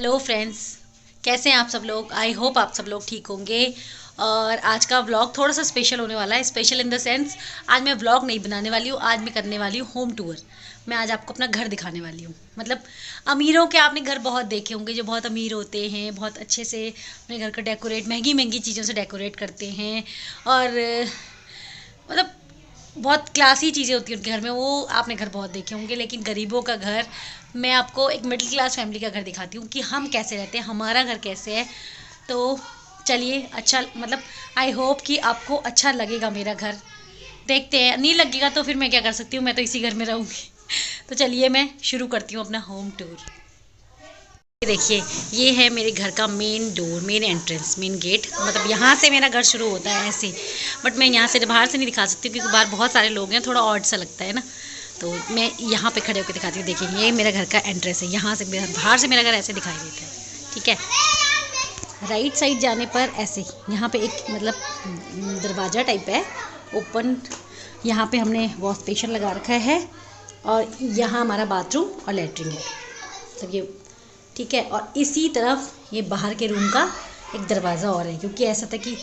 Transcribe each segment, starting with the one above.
Hello friends, कैसे हैं आप सब लोग। आई होप आप सब लोग ठीक होंगे। और आज का व्लॉग थोड़ा सा स्पेशल होने वाला है। स्पेशल इन द सेंस, आज मैं व्लॉग नहीं बनाने वाली हूँ, आज मैं करने वाली हूँ होम टूर। मैं आज आपको अपना घर दिखाने वाली हूँ। मतलब अमीरों के आपने घर बहुत देखे होंगे, जो बहुत अमीर होते हैं, बहुत अच्छे से अपने घर का डेकोरेट महंगी महंगी चीज़ों से डेकोरेट करते हैं। और मतलब बहुत क्लासी चीज़ें होती हैं उनके घर में, वो आपने घर बहुत देखे होंगे। लेकिन गरीबों का घर, मैं आपको एक मिडिल क्लास फैमिली का घर दिखाती हूँ कि हम कैसे रहते हैं, हमारा घर कैसे है। तो चलिए, अच्छा मतलब आई होप कि आपको अच्छा लगेगा मेरा घर। देखते हैं, नहीं लगेगा तो फिर मैं क्या कर सकती हूँ, मैं तो इसी घर में रहूँगी। तो चलिए मैं शुरू करती हूँ अपना होम टूर। देखिए, ये है मेरे घर का main door, main entrance, main gate. मतलब यहाँ से मेरा घर शुरू होता है ऐसे। बट मैं यहाँ से बाहर से नहीं दिखा सकती क्योंकि बाहर बहुत सारे लोग हैं, थोड़ा ऑड सा लगता है ना। तो मैं यहाँ पे खड़े होकर दिखाती हूँ। देखिए, ये मेरा घर का एंट्रेंस है। यहाँ से मेरा बाहर से मेरा घर ऐसे दिखाई देता है, ठीक है। राइट साइड जाने पर ऐसे यहाँ पे एक मतलब दरवाज़ा टाइप है ओपन। यहाँ पे हमने वॉश बेसिन लगा रखा है और यहाँ हमारा बाथरूम और लेटरिन है। तब ये ठीक है। और इसी तरफ ये बाहर के रूम का एक दरवाज़ा और है, क्योंकि ऐसा था कि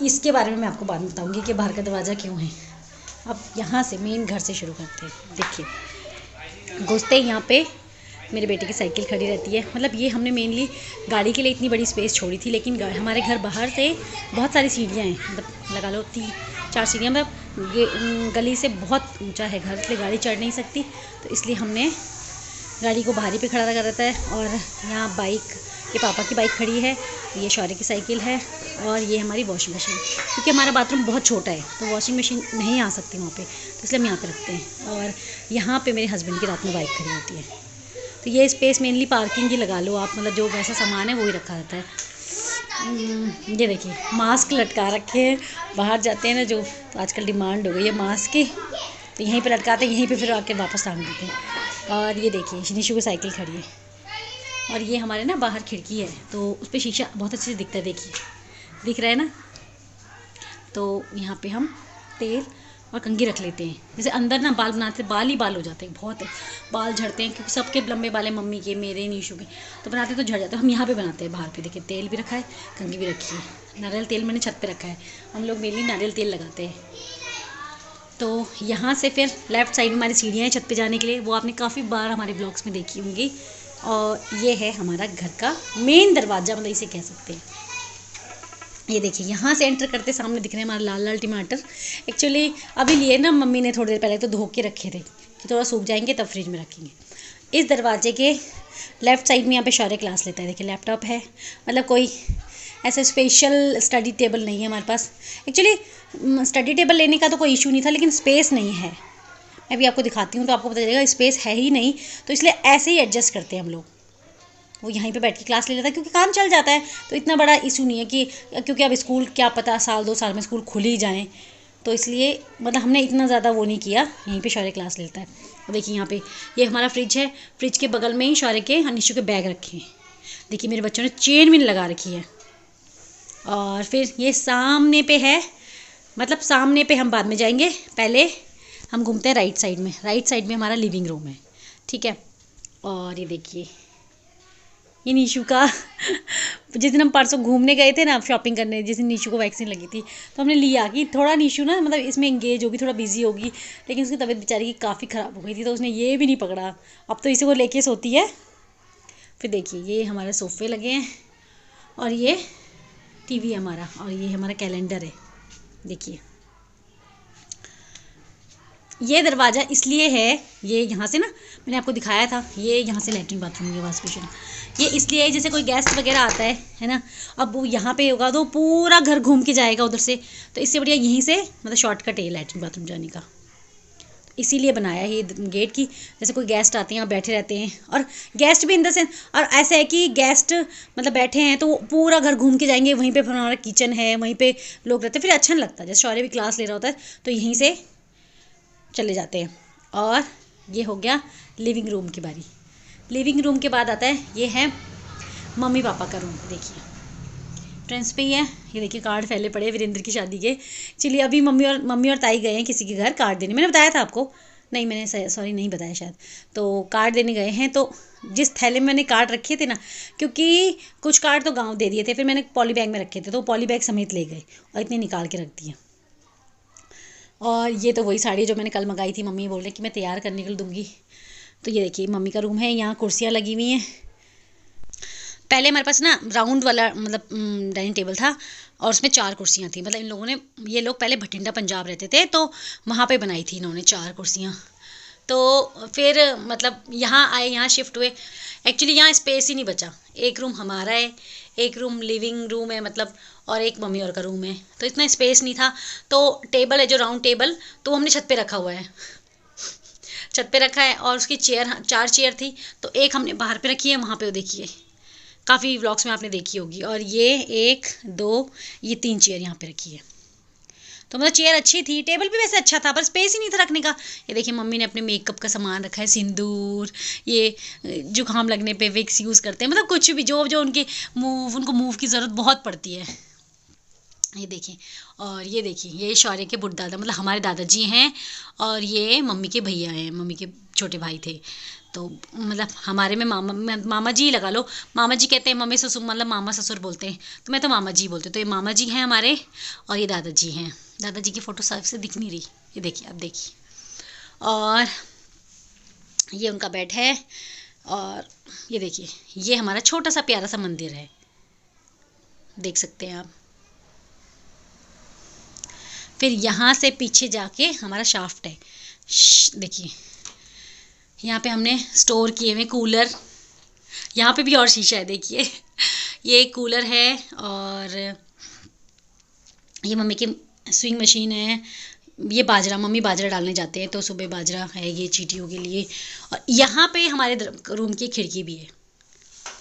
इसके बारे में मैं आपको बाद में बताऊंगी कि बाहर का दरवाज़ा क्यों है। अब यहाँ से मेन घर से शुरू करते हैं। देखिए, घुसते ही यहाँ पे मेरे बेटे की साइकिल खड़ी रहती है। मतलब ये हमने मेनली गाड़ी के लिए इतनी बड़ी स्पेस छोड़ी थी, लेकिन हमारे घर बाहर से बहुत सारी सीढ़ियाँ हैं। मतलब लगा लो 3-4 सीढ़ियाँ। मतलब ये गली से बहुत ऊंचा है घर, इसलिए गाड़ी चढ़ नहीं सकती। तो इसलिए हमने गाड़ी को बाहर ही पे खड़ा रहता है। और यहाँ बाइक, ये पापा की बाइक खड़ी है, ये शौर्य की साइकिल है, और ये हमारी वॉशिंग मशीन। क्योंकि हमारा बाथरूम बहुत छोटा है तो वॉशिंग मशीन नहीं आ सकती वहाँ पे, तो इसलिए हम यहाँ पे रखते हैं। और यहाँ पे मेरे हस्बैंड की रात में बाइक खड़ी होती है। तो ये स्पेस मेनली पार्किंग की लगा लो आप, मतलब जो वैसा सामान है वो ही रखा रहता है। ये देखिए, मास्क लटका रखे हैं। बाहर जाते हैं ना, जो तो आजकल डिमांड हो गई है मास्क की, तो यहीं पे लटकाते हैं, यहीं पे फिर आके वापस टांग देते हैं। और ये देखिए, निशु की साइकिल खड़ी है। और ये हमारे ना बाहर खिड़की है, तो उस पर शीशा बहुत अच्छे से दिखता है। देखिए, दिख रहा है ना। तो यहाँ पे हम तेल और कंघी रख लेते हैं। जैसे अंदर ना बाल बनाते, बाल ही बाल हो जाते हैं, बहुत बाल झड़ते हैं क्योंकि सबके लंबे बाल है, मम्मी के, मेरे, नीशू के। तो बनाते तो झड़ जाते हैं। हम यहाँ पे बनाते हैं बाहर पे। देखिए, तेल भी रखा है, कंघी भी रखी है। नारियल तेल मैंने छत पे रखा है, हम लोग मेनली नारियल तेल लगाते हैं। तो यहाँ से फिर लेफ़्ट साइड में हमारी सीढ़ियाँ हैं छत पे जाने के लिए, वो आपने काफ़ी बार हमारे ब्लॉग्स में देखी होंगी। और ये है हमारा घर का मेन दरवाज़ा, मतलब इसे कह सकते हैं। ये देखिए, यहाँ से एंटर करते सामने दिख रहे हैं हमारे लाल लाल टमाटर। एक्चुअली अभी लिए ना मम्मी ने, थोड़ी देर पहले तो धो के रखे थे कि थोड़ा सूख जाएंगे तब फ्रिज में रखेंगे। इस दरवाजे के लेफ़्ट साइड में यहाँ पे शौर्य क्लास लेता है। देखिए, लैपटॉप है। मतलब कोई ऐसा स्पेशल स्टडी टेबल नहीं है हमारे पास। एक्चुअली स्टडी टेबल लेने का तो कोई इशू नहीं था, लेकिन स्पेस नहीं है। मैं भी आपको दिखाती हूँ तो आपको पता चलेगा, स्पेस है ही नहीं, तो इसलिए ऐसे ही एडजस्ट करते हैं हम लोग। वो यहीं पे बैठ के क्लास ले लेता है क्योंकि काम चल जाता है, तो इतना बड़ा इशू नहीं है कि, क्योंकि अब स्कूल क्या पता साल 2 साल में स्कूल खुल ही जाएँ, तो इसलिए मतलब हमने इतना ज़्यादा वो नहीं किया। यहीं पे शौर्य क्लास लेता है। और देखिए, यहाँ पे ये हमारा फ्रिज है। फ्रिज के बगल में ही शौर्य के, निशु के बैग रखे हैं। देखिए, मेरे बच्चों ने चेन भी लगा रखी है। और फिर ये सामने पे है, मतलब सामने पे हम बाद में जाएंगे, पहले हम घूमते हैं राइट साइड में। राइट साइड में हमारा लिविंग रूम है, ठीक है। और ये देखिए, ये नीशू का जिस दिन हम परसों घूमने गए थे ना शॉपिंग करने, जिस दिन नीशू को वैक्सीन लगी थी, तो हमने लिया कि थोड़ा नीशू ना मतलब इसमें इंगेज होगी, थोड़ा बिजी होगी। लेकिन उसकी तबीयत बेचारी की काफ़ी ख़राब हो गई थी, तो उसने ये भी नहीं पकड़ा। अब तो इसी को लेके सोती है। फिर देखिए, ये हमारे सोफ़े लगे हैं, और ये टीवी है हमारा, और ये हमारा कैलेंडर है। देखिए, ये दरवाज़ा इसलिए है, ये यहाँ से ना मैंने आपको दिखाया था, ये यहाँ से लैट्रिन बाथरूम की वॉश बेसिन। ये इसलिए है, जैसे कोई गेस्ट वगैरह आता है ना, अब वो यहाँ पे होगा तो पूरा घर घूम के जाएगा उधर से, तो इससे बढ़िया यहीं से मतलब शॉर्टकट है लैट्रिन बाथरूम जाने का। इसीलिए बनाया है ये गेट की, जैसे कोई गेस्ट आते हैं यहाँ बैठे रहते हैं। और गेस्ट भी इन द सेंस, और ऐसा है कि गेस्ट मतलब बैठे हैं तो पूरा घर घूम के जाएंगे। वहीं पे फिर हमारा किचन है, वहीं पे लोग रहते हैं, फिर अच्छा नहीं लगता। जैसे शौर्य भी क्लास ले रहा होता है तो यहीं से चले जाते हैं। और ये हो गया लिविंग रूम की बारी। लिविंग रूम के बाद आता है, ये है मम्मी पापा का रूम। देखिए, ट्रेंड्स पे ही है। ये देखिए, कार्ड फैले पड़े वीरेंद्र की शादी के। चलिए, अभी मम्मी और ताई गए हैं किसी के घर कार्ड देने। मैंने बताया था आपको, नहीं मैंने सॉरी नहीं बताया शायद। तो कार्ड देने गए हैं, तो जिस थैले में मैंने कार्ड रखे थे ना, क्योंकि कुछ कार्ड तो गांव दे दिए थे, फिर मैंने पॉली बैग में रखे थे तो पॉली बैग समेत ले गए और इतने निकाल के रख दिए। और ये तो वही साड़ी जो मैंने कल मंगाई थी, मम्मी बोल रहे कि मैं तैयार करने के लिए दूँगी। तो ये देखिए मम्मी का रूम है, यहाँ कुर्सियाँ लगी हुई हैं। पहले हमारे पास ना राउंड वाला मतलब डाइनिंग टेबल था और उसमें 4 कुर्सियाँ थी। मतलब इन लोगों ने, ये लोग पहले भटिंडा पंजाब रहते थे तो वहाँ पे बनाई थी इन्होंने 4 कुर्सियाँ। तो फिर मतलब यहाँ आए, यहाँ शिफ्ट हुए। एक्चुअली यहाँ स्पेस ही नहीं बचा। एक रूम हमारा है, एक रूम लिविंग रूम है मतलब, और एक मम्मी और का रूम है, तो इतना स्पेस नहीं था। तो टेबल है जो राउंड टेबल, तो वो हमने छत पे रखा हुआ है, छत पे रखा है। और उसकी चेयर, 4 चेयर थी, तो एक हमने बाहर पे रखी है, वहाँ पे वो देखिए काफ़ी व्लॉग्स में आपने देखी होगी। और ये 1 2 ये 3 चेयर यहाँ पे रखी है। तो मतलब चेयर अच्छी थी, टेबल भी वैसे अच्छा था, पर स्पेस ही नहीं था रखने का। ये देखिए मम्मी ने अपने मेकअप का सामान रखा है, सिंदूर, ये जुकाम लगने पे विक्स यूज़ करते हैं, मतलब कुछ भी जो जो उनको मूव की ज़रूरत बहुत पड़ती है। ये देखिए, और ये देखिए ये शौर्य के बुढ़ दादा मतलब हमारे दादाजी हैं, और ये मम्मी के भैया हैं, मम्मी के छोटे भाई थे। तो मतलब हमारे में मामा जी लगा लो। मामा जी कहते हैं, मम्मी ससुर मतलब मामा ससुर बोलते हैं, तो मैं तो मामा जी बोलती हूँ। तो ये मामा जी हैं हमारे, और ये दादाजी हैं। दादाजी की फ़ोटो साफ से दिख नहीं रही, ये देखिए अब देखिए। और ये उनका बेड है। और ये देखिए ये हमारा छोटा सा प्यारा सा मंदिर है, देख सकते हैं आप। फिर यहाँ से पीछे जाके हमारा शाफ्ट है, देखिए यहाँ पे हमने स्टोर किए हुए कूलर। यहाँ पे भी और शीशा है, देखिए ये एक कूलर है। और ये मम्मी की स्विंग मशीन है। ये बाजरा, मम्मी बाजरा डालने जाते हैं तो सुबह बाजरा है ये चींटियों के लिए। और यहाँ पे हमारे रूम की खिड़की भी है,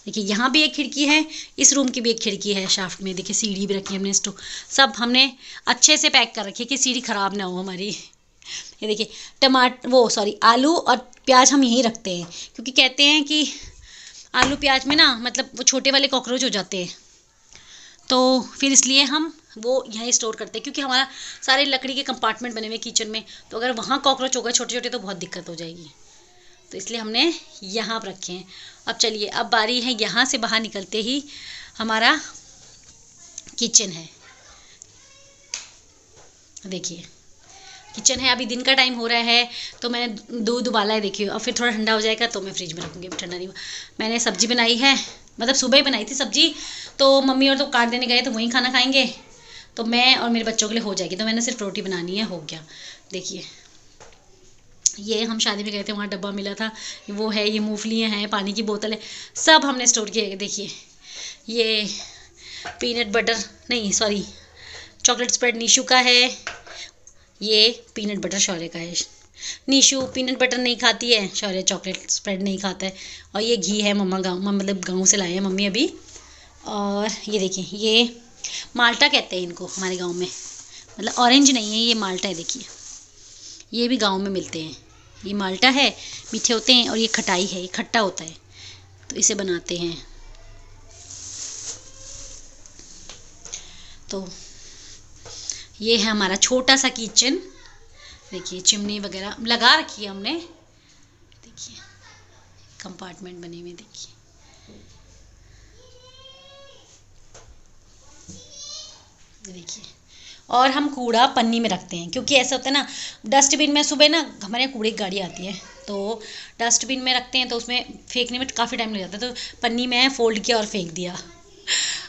देखिए यहाँ भी एक खिड़की है, इस रूम की भी एक खिड़की है शाफ्ट में। देखिए सीढ़ी भी रखी है हमने, सब हमने अच्छे से पैक कर रखी है कि सीढ़ी ख़राब ना हो हमारी। ये देखिए आलू और प्याज हम यहीं रखते हैं, क्योंकि कहते हैं कि आलू प्याज में ना मतलब वो छोटे वाले कॉकरोच हो जाते हैं, तो फिर इसलिए हम वो यहीं स्टोर करते हैं। क्योंकि हमारा सारे लकड़ी के कंपार्टमेंट बने हुए किचन में, तो अगर वहाँ कॉकरोच हो गए छोटे छोटे तो बहुत दिक्कत हो जाएगी, तो इसलिए हमने यहाँ पर रखे हैं। अब चलिए, अब बारी है यहाँ से बाहर निकलते ही हमारा किचन है। देखिए किचन है, अभी दिन का टाइम हो रहा है तो मैंने दूध उबाला है, देखिए। और फिर थोड़ा ठंडा हो जाएगा तो मैं फ्रिज में रखूँगी, अभी ठंडा नहीं हुआ। मैंने सब्ज़ी बनाई है, मतलब सुबह ही बनाई थी सब्ज़ी, तो मम्मी और तो काट देने गए तो वहीं खाना खाएंगे, तो मैं और मेरे बच्चों के लिए हो जाएगी, तो मैंने सिर्फ रोटी बनानी है, हो गया। देखिए ये हम शादी में गए थे, वहाँ डब्बा मिला था, वो है, ये मूंगफलियाँ हैं, पानी की बोतल है, सब हमने स्टोर किए। देखिए ये पीनट बटर नहीं सॉरी चॉकलेट स्प्रेड निशु का है, ये पीनट बटर शौर्य का है। निशु पीनट बटर नहीं खाती है, शौर्य चॉकलेट स्प्रेड नहीं खाता है। और ये घी है, मम्मा मतलब गाँव से लाए हैं मम्मी अभी। और ये देखिए ये माल्टा कहते हैं इनको हमारे गाँव में, मतलब ऑरेंज नहीं है ये माल्टा है। देखिए ये भी गाँव में मिलते हैं, ये माल्टा है, मीठे होते हैं। और ये खटाई है, ये खट्टा होता है, तो इसे बनाते हैं। तो ये है हमारा छोटा सा किचन। देखिए चिमनी वगैरह लगा रखी है हमने, देखिए कंपार्टमेंट बने हुए, देखिए देखिए। और हम कूड़ा पन्नी में रखते हैं, क्योंकि ऐसा होता है ना, डस्टबिन में सुबह ना हमारे यहाँ कूड़े की गाड़ी आती है, तो डस्टबिन में रखते हैं तो उसमें फेंकने में काफ़ी टाइम लग जाता है, तो पन्नी में फोल्ड किया और फेंक दिया।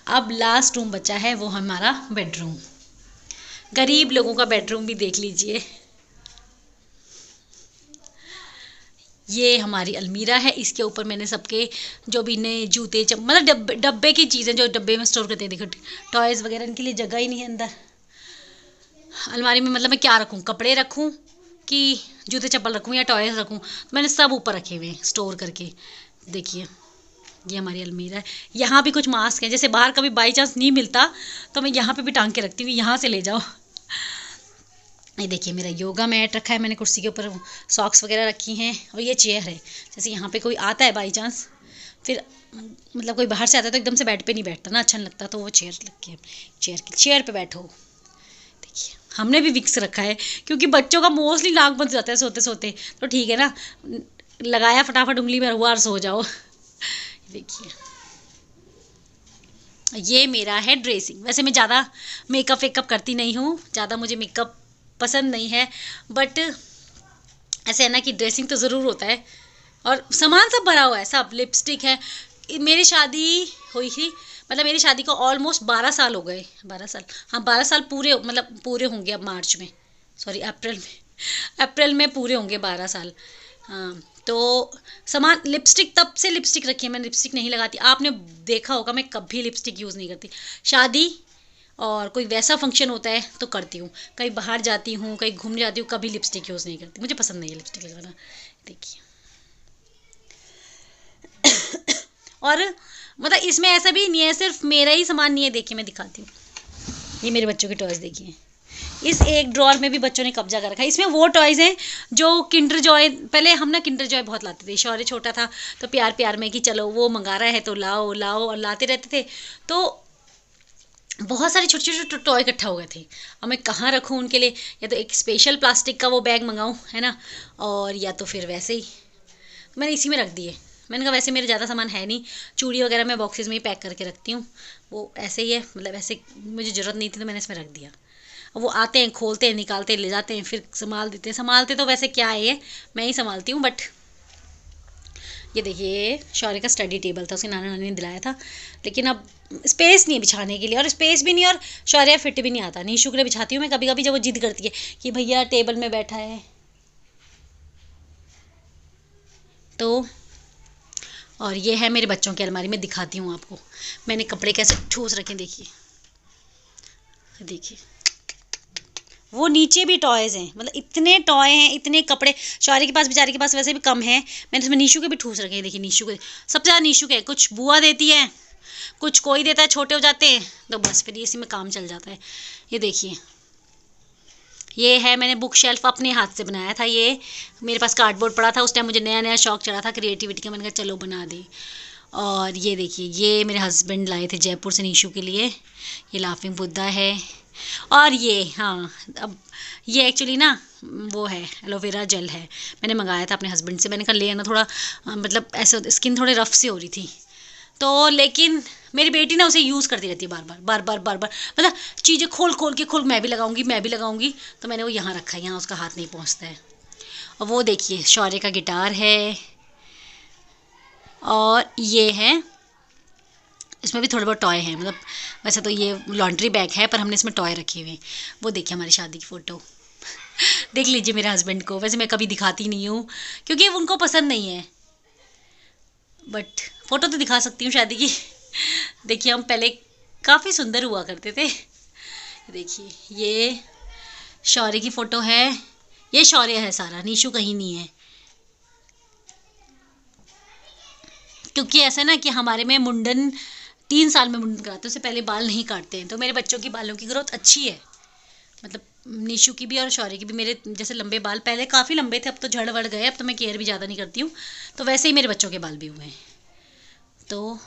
अब लास्ट रूम बचा है, वो हमारा बेडरूम। गरीब लोगों का बेडरूम भी देख लीजिए। ये हमारी अलमीरा है, इसके ऊपर मैंने सबके जो भी नए जूते मतलब डब्बे की चीज़ें जो डब्बे में स्टोर करते हैं, देखो टॉयज़ वगैरह, इनके लिए जगह ही नहीं है अंदर अलमारी में। मतलब मैं क्या रखूँ, कपड़े रखूँ कि जूते चप्पल रखूँ या टॉयज़ रखूँ, तो मैंने सब ऊपर रखे हुए हैं स्टोर करके। देखिए ये हमारी अलमीरा है, यहाँ भी कुछ मास्क हैं, जैसे बाहर कभी बाई चांस नहीं मिलता तो मैं यहाँ पे भी टांग के रखती हूँ, यहाँ से ले जाओ। ये देखिए मेरा योगा मैट रखा है मैंने, कुर्सी के ऊपर सॉक्स वगैरह रखी हैं। और ये चेयर है, जैसे यहाँ पे कोई आता है बाई चांस, फिर मतलब कोई बाहर से आता है तो एकदम से बेड पे नहीं बैठता ना, अच्छा नहीं लगता, तो वो चेयर लग के चेयर पे बैठो। देखिए हमने भी विक्स रखा है, क्योंकि बच्चों का मोस्टली नाक बंद जाता है सोते सोते, तो ठीक है ना, लगाया फटाफट उंगली में हुआ और सो जाओ। देखिए ये मेरा है ड्रेसिंग। वैसे मैं ज़्यादा मेकअप वेकअप करती नहीं हूँ, ज़्यादा मुझे मेकअप पसंद नहीं है, बट ऐसे है ना कि ड्रेसिंग तो ज़रूर होता है। और सामान सब भरा हुआ है, सब लिपस्टिक है। मेरी शादी हुई थी, मतलब मेरी शादी को ऑलमोस्ट 12 साल हो गए। 12 साल, हाँ 12 साल पूरे, मतलब पूरे होंगे अब मार्च में, सॉरी अप्रैल में पूरे होंगे 12 साल। हाँ तो सामान लिपस्टिक, तब से लिपस्टिक रखी है, मैं लिपस्टिक नहीं लगाती। आपने देखा होगा मैं कभी लिपस्टिक यूज़ नहीं करती। शादी और कोई वैसा फंक्शन होता है तो करती हूँ, कहीं बाहर जाती हूँ, कहीं घूमने जाती हूँ, कभी लिपस्टिक यूज़ नहीं करती, मुझे पसंद नहीं है लिपस्टिक लगाना। देखिए और मतलब इसमें ऐसा भी नहीं है सिर्फ मेरा ही सामान नहीं है। देखिए मैं दिखाती हूँ, ये मेरे बच्चों के टॉयज़ देखिए। इस एक ड्रॉर में भी बच्चों ने कब्जा कर रखा है। इसमें वो टॉयज़ हैं जो किंडर जॉय, पहले हम ना किंडर जॉय बहुत लाते थे। शौर्य छोटा था तो प्यार प्यार में कि चलो वो मंगा रहा है तो लाओ लाओ, और लाते रहते थे। तो बहुत सारे छोटे छोटे टॉय इकट्ठा हो गए थे। अब मैं कहाँ रखूँ उनके लिए, या तो एक स्पेशल प्लास्टिक का वो बैग मंगाऊँ, है ना, और या तो फिर वैसे ही मैंने इसी में रख दिए। मैंने कहा वैसे मेरे ज़्यादा सामान है नहीं, चूड़ी वगैरह मैं बॉक्सेस में ही पैक करके रखती हूँ, वो ऐसे ही है, मतलब ऐसे मुझे ज़रूरत नहीं थी तो मैंने इसमें रख दिया। वो आते हैं, खोलते हैं, निकालते हैं, ले जाते हैं, फिर संभाल देते हैं। संभालते तो वैसे क्या है, ये मैं ही संभालती हूँ। बट ये देखिए शौर्य का स्टडी टेबल था, उसके नाना नानी ने दिलाया था, लेकिन अब स्पेस नहीं है बिछाने के लिए, और स्पेस भी नहीं, और शौर्य फिट भी नहीं आता। नीशू के लिए बिछाती हूँ मैं कभी कभी, जब वो जिद करती है कि भैया टेबल में बैठा है तो। और ये है मेरे बच्चों की अलमारी में, दिखाती हूँ आपको। मैंने कपड़े कैसे ठूस रखे, देखिए देखिए। वो नीचे भी टॉयज़ हैं, मतलब इतने टॉय हैं, इतने कपड़े। शौर्य के पास, बेचारे के पास वैसे भी कम है। मैंने इसमें नीशू के भी ठूस रखे हैं, देखिए नीशू के सबसे ज़्यादा नीशू के। कुछ बुआ देती है, कुछ कोई देता है, छोटे हो जाते हैं तो बस फिर इसी में काम चल जाता है। ये देखिए ये है, मैंने बुक शेल्फ अपने हाथ से बनाया था। ये मेरे पास कार्डबोर्ड पड़ा था, उस टाइम मुझे नया नया शौक चढ़ा था क्रिएटिविटी का, मैंने कहा चलो बना दे। और ये देखिए ये मेरे हस्बैंड लाए थे जयपुर से नीशू के लिए, ये लाफिंग बुद्धा है। और ये हाँ, अब ये एक्चुअली ना वो है एलोवेरा जेल है, मैंने मंगाया था अपने हस्बैंड से। मैंने कहा ले आना, थोड़ा मतलब ऐसे स्किन थोड़े रफ से हो रही थी तो, लेकिन मेरी बेटी ना उसे यूज़ करती रहती है बार बार बार बार बार बार, मतलब चीज़ें खोल खोल के, खोल मैं भी लगाऊंगी मैं भी लगाऊंगी, तो मैंने वो यहाँ रखा है, यहाँ उसका हाथ नहीं पहुँचता है। और वो देखिए शौर्य का गिटार है, और ये है, इसमें भी थोड़े बहुत टॉय हैं, मतलब वैसे तो ये लॉन्ड्री बैग है पर हमने इसमें टॉय रखे हुए हैं। वो देखिए हमारी शादी की फ़ोटो देख लीजिए मेरे हस्बैंड को। वैसे मैं कभी दिखाती नहीं हूँ क्योंकि उनको पसंद नहीं है, बट फ़ोटो तो दिखा सकती हूँ शादी की। देखिए हम पहले काफ़ी सुंदर हुआ करते थे। देखिए ये शौर्य की फ़ोटो है, ये शौर्य है सारा, नीशू कहीं नहीं है। क्योंकि ऐसा ना कि हमारे में मुंडन 3 साल में मुंडन कराते हैं, उससे पहले बाल नहीं काटते हैं। तो मेरे बच्चों की बालों की ग्रोथ अच्छी है, मतलब नीशू की भी और शौर्य की भी। मेरे जैसे लंबे बाल पहले काफ़ी लंबे थे, अब तो झड़ वड़ गए, अब तो मैं केयर भी ज़्यादा नहीं करती हूँ, तो वैसे ही मेरे बच्चों के बाल भी हुए हैं। तो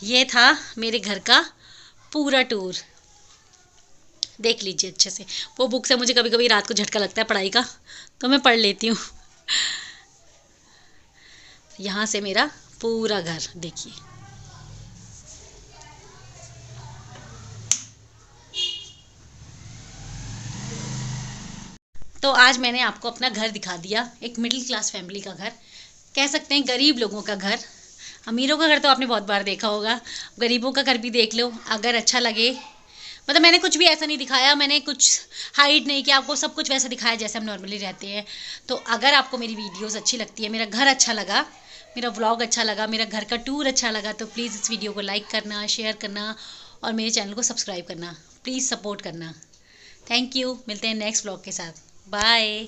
ये था मेरे घर का पूरा टूर, देख लीजिए अच्छे से। वो बुक से मुझे कभी कभी रात को झटका लगता है पढ़ाई का, तो मैं पढ़ लेती हूँ। यहाँ से मेरा पूरा घर देखिए। तो आज मैंने आपको अपना घर दिखा दिया, एक मिडिल क्लास फैमिली का घर, कह सकते हैं गरीब लोगों का घर। अमीरों का घर तो आपने बहुत बार देखा होगा, गरीबों का घर भी देख लो अगर अच्छा लगे। मतलब मैंने कुछ भी ऐसा नहीं दिखाया, मैंने कुछ हाइड नहीं किया, आपको सब कुछ वैसा दिखाया जैसे हम नॉर्मली रहते हैं। तो अगर आपको मेरी वीडियोस अच्छी लगती है, मेरा घर अच्छा लगा, मेरा व्लॉग अच्छा लगा, मेरा घर का टूर अच्छा लगा, तो प्लीज़ इस वीडियो को लाइक करना, शेयर करना और मेरे चैनल को सब्सक्राइब करना, प्लीज़ सपोर्ट करना। थैंक यू, मिलते हैं नेक्स्ट व्लॉग के साथ, बाय।